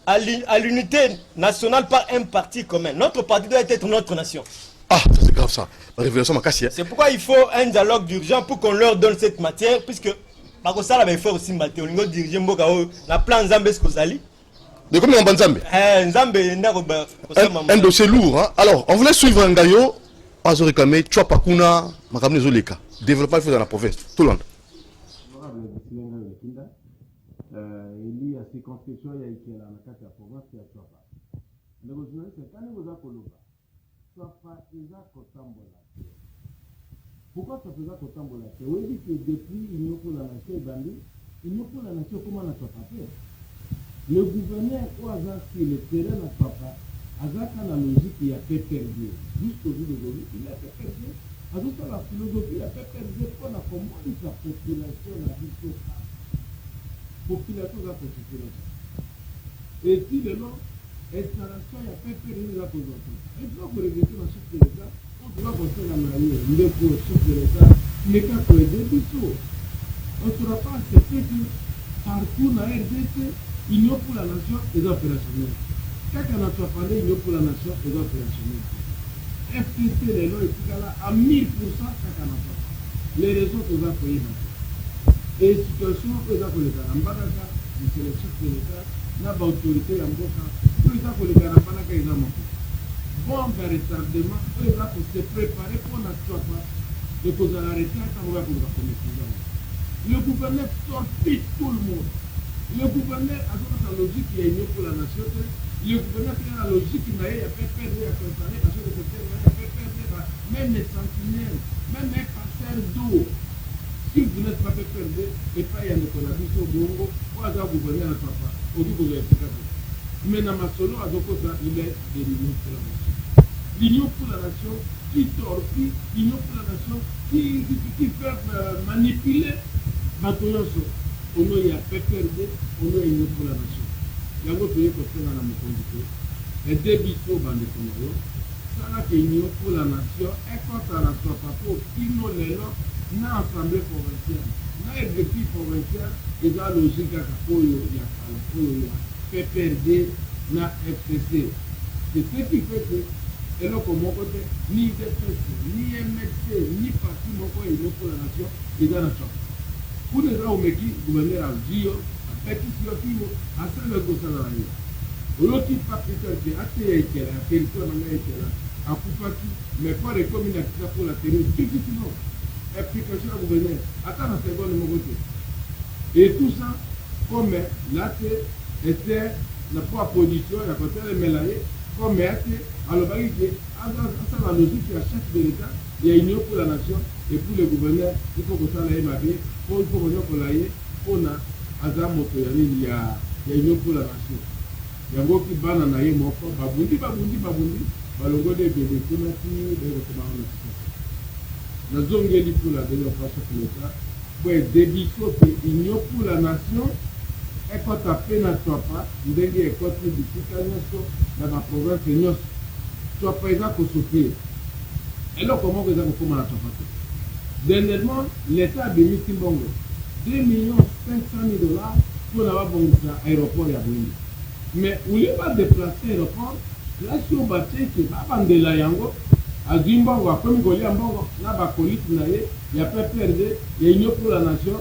à l'unité nationale par un parti commun. Notre parti doit être notre nation. Ah, c'est grave ça. La révélation m'a cassé. C'est pourquoi il faut un dialogue d'urgence pour qu'on leur donne cette matière, puisque... Bakosala ba faire aussi mbaté olingo diriger mboka o na plan Nzambe skozali. De combien on Nzambe? Nzambe ndako ba un dossier lourd hein. Alors, on voulait suivre un gaillot pas réclamer tu as pas kuna makamne zoleka. Développement fait dans la province tout le monde. Il y a ces constructions il y a ikela na kati ya province ya Chwapa. Ndeko journaliste kana ngoza koloba. Chwapa eza kotambola. Pourquoi ça faisait autant de la théorie? Oui, que depuis l'Union pour la nation, l'Union pour la nation, comment on a fait? Le gouverneur, au hasard, si le terrain n'a pas fait, hasard, la logique, il a fait perdre. Jusqu'au jour d'aujourd'hui, il a fait perdre. Hasard, la philosophie, il a fait perdre. Pour la comment sa population a dit tout ça. Population a fait population. Et si le nom, installation, il a fait perdre la population. Et puis, on peut regretter dans ce pays-là. On va construire la mariée, il est pour souffler ça, mais quand on est début, on ne sera pas accepté que partout dans la RDC, l'Union pour la nation est opérationnelle. Quand on a parlé l'Union pour la nation est opérationnelle. FTC, les lois, à 1000% quand on a pas. Les raisons que vous avez et les situations que vous avez les gars, en bas de ça, c'est le chef de l'État, n'a pas autorité en boca, tous les gars que les gars n'ont pas la caisse à monter. Bon, retardement, il va se préparer pour la Chwapa et pour l'arrêter à la le gouverneur sortit tout le monde. Le gouverneur a sa logique qui est une pour la nation. Le gouverneur a la logique qui n'a pas fait perdre à constater parce que a fait perdre même les sentinelles, même les passeurs d'eau. Si vous n'êtes pas fait perdre, et pas y a une connerie au Bongo, ou à la gouverneur à Chwapa, au bout de l'explication. Mais dans ma solo, à Zokosa, il est de l'Union pour la nation. L'Union pour la nation qui torpille, l'Union pour la nation qui fait manipuler Batoyoso. On a fait perdre, on a l'Union pour la nation. Il y a un autre pays qui fait dans la mécanique. Et débit au bande de Congo, ça n'a que l'Union pour la nation, et quand on a soit pas pour qui nous les lots, n'a assemblée provinciale, n'a exécutif provincial, et dans la logique à Kapoyo, il y a fait perdre la FCC. C'est ce qui fait que et là, comme mon côté, ni DPC, ni MSC, ni parti, mon côté, il pour la nation, et dans la chambre. Pour les gens qui gouvernent à Gio, à Pétition, à Saint-Legosa dans la vie. L'autre pas peut-être que à Théa, à territoire, à Koupaki, mais pas les communes pour la terre, difficilement. Application à gouverner. Attends un second de mon côté. Et tout ça, comme là, était la propre position, la côté de Mélaye, comme alors, la logique qui est chef de l'État, il y a une union pour la nation et pour le gouverneur, il faut que ça aille ma vie, il faut que ça aille, on a Azam Motoyani, il y a une union pour la nation. Il y a un gros qui banne en aïe, mon frère, Babundi, Balongo de Bébé, Tonati, de Rotomano. La zone est pour la dernière fois sur l'État, pour être débit sur l'union pour la nation. Et quand tu as fait dans Chwapa, tu as dit que tu as dans la province de Nyos, tu as par exemple souffrir. Et là, comment vous avez commencé à Chwapa? Dernièrement, l'État a béni Timbongo $2 500 000 pour n'avoir bon aéroport à Bouini. Mais où il va déplacer l'aéroport, là sur le bâtiment qui va vendre la yango, à Zimbabwe, comme Goliambo, là bas colis naïe, il y a pas perdu, il y a une pour la nation.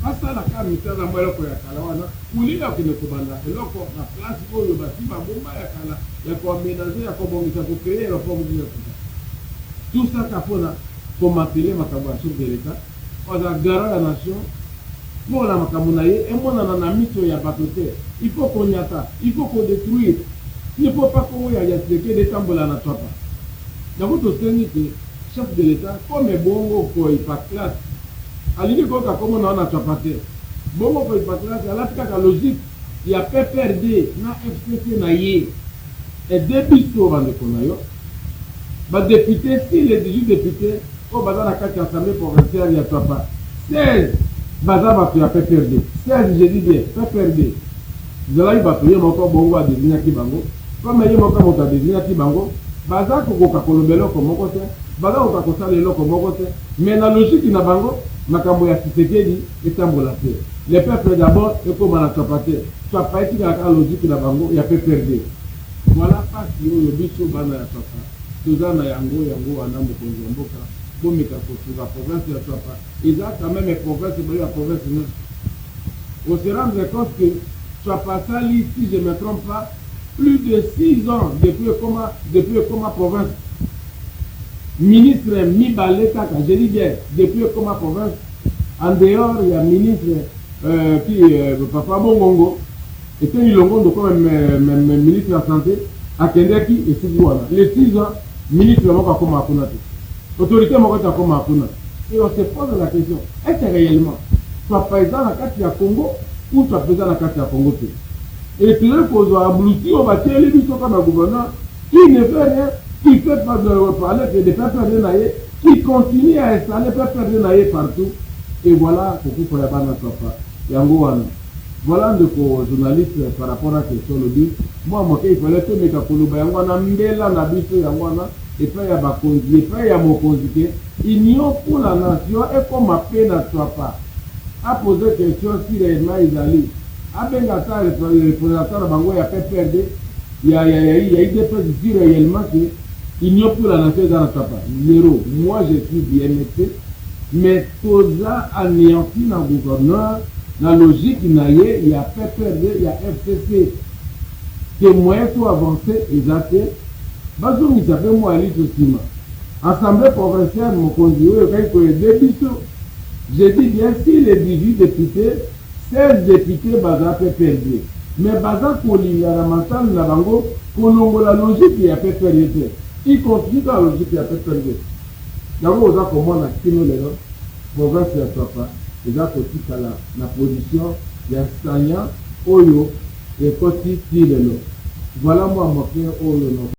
Parce que la carte militaire dans le pays à Kalawana, où il y a qui ne peut pas là, et là la place où le bâtiment bomba à Kala, il y a quoi aménager, il y a quoi bon, il faut créer l'aéroport de tout ça capona, comme appeler ma caboachon de l'État, on a garé la nation. Pour la Makamunaye, et moi, on a mis sur la bateau. Il faut qu'on y attaque, il faut qu'on détruise. Il ne faut pas qu'on y aille des tambours à la chapa. Dans votre chef de l'État, comme est bon, pour y pas classe. À l'idée qu'on a comme on a chapate. Bon, pour y pas classe, à la logique, il y a PPRD, na FCC, na yé. Et depuis ce moment de Konayo, les députés, si les 18 députés, au bazar la carte assemblée provinciale, il y a pas 16. Baza va faire PPRD. 16, j'ai dit bien, PPRD. Zala il va payer mon corps bongo à désigner Kibango. Comme il y a mon corps à désigner Kibango, Baza Koko Kolobelo comme mon côté, Baza Oka Lelo comme mon côté. Mais la logique n'a bango, Makambo ya Tshisekedi et Tambola. Les peuples d'abord, et comme on a chapate. Soit pas été dans la logique n'a bango, il y a PPRD. Voilà pas si on le dit sur Bana ya Chapa. Suzana Yango, Anambo Konzomboka. Pour la province de Chapa. Ils ont quand même une province, la province. On se rend compte que Chapa Sali, si je ne me trompe pas, plus de 6 ans depuis comment province. Ministre Mibaleta, je dis bien, depuis comment province. En dehors, il y a ministre Papa Bongongo, et puis il Longo comme ministre de la Santé, à Kendeki et Sigouana. Les 6 ans, ministre de la Santé. L'autorité m'a dit comme Akuna. Et on se pose la question, est-ce que réellement, soit président de la carte de Congo ou soit président de la carte de Congo? Et puis là, il faut aboutir au bâtiment, les bisous comme un gouverneur qui ne fait rien, qui fait pas de parler des peuples de Naïe, qui continue à installer les peuples de Naïe partout. Et voilà, c'est tout pour la bande à Papa. Yangoana. Voilà un journaliste par rapport à la question. Moi, il fallait que mes Kakuluba, Yangoana, Mbela, Nabiso, Yangoana. Et puis il y a Bakonzi, et puis il y a Mokonzi. Union pour la nation et comme ma peine ne soit pas. À poser question si réellement ils allaient. À Bengata, le représentant de Bango, il y a PPRD. Il y a eu des choses ici réellement que Union pour la nation dans la Tapa. Zéro. Moi je suis bien métier. Mais tout ça anéanti dans le gouverneur. La logique, il y a PPRD, il y a FCC. Témoins sont avancés, ils ont Bazou, il s'appelle moi Alice Osima. Assemblée provinciale, mon conduit, j'ai dit bien si les 18 députés, 16 députés Baza PPRD. Mais Baza Koli, à la Massal, Nabango, Kolongo, la logique, il y a PPRD. Il continue dans la logique, il y a PPRD. D'abord, on a comment on a quitté les gens, province de Papa, ils ont aussi la position, il y a Sanya, Oyo, et Koti, Tilelo. Voilà moi, mon frère, Oyo.